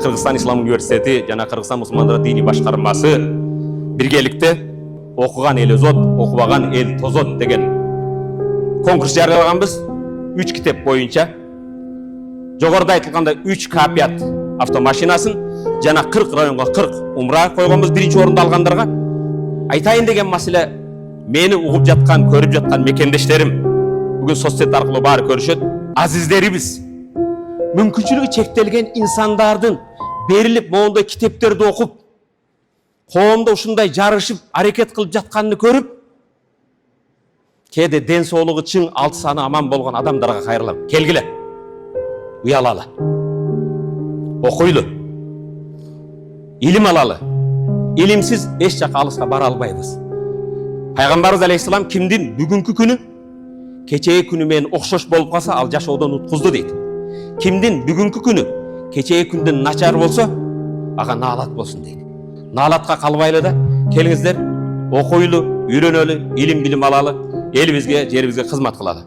Кыргызстан Ислам университети жана Кыргызстан мусулмандары дини башкармасы биргеликте окуган эл өзөт, окубаган эл тозот деген конкурс жарыялаганбыз. 3 китеп боюнча жогоруда айтылгандай 3 капият автомашинасын жана 40 районго 40 умра койгонбуз. Биринчи орунду алгандарга айтайын деген маселе, мени угуп жаткан, көрүп жаткан мекендештерим, бүгүн соцсет аркылуу баары көрүшөт, азиздерибиз, мүмкүнчүлүгү чектелген инсандардын берилип моундай китептерди окуп, коомдо ушундай жарышып, аракет кылып жатканын көрүп, кээде ден соолугу чың, алты саны аман болгон адамдарга кайрылам. Келгиле, уялалы, окуйлу, илим алалы. Илимсиз эч жака алыска бара албайбыз. Пайгамбарыбыз алейхисалам кимдин бүгүнкү күнү кечеги күнү менен окшош болуп калса, ал жашоодон уткузду дейт. Кимдин бүгүнкү күнү кечеги күндөн начар болсо, ага наалат болсун дейт. Наалатка калбайлы да, келиңиздер, окуйлу, үйрөнөлү, илим билим алалы, элибизге, жерибизге кызмат кылалы.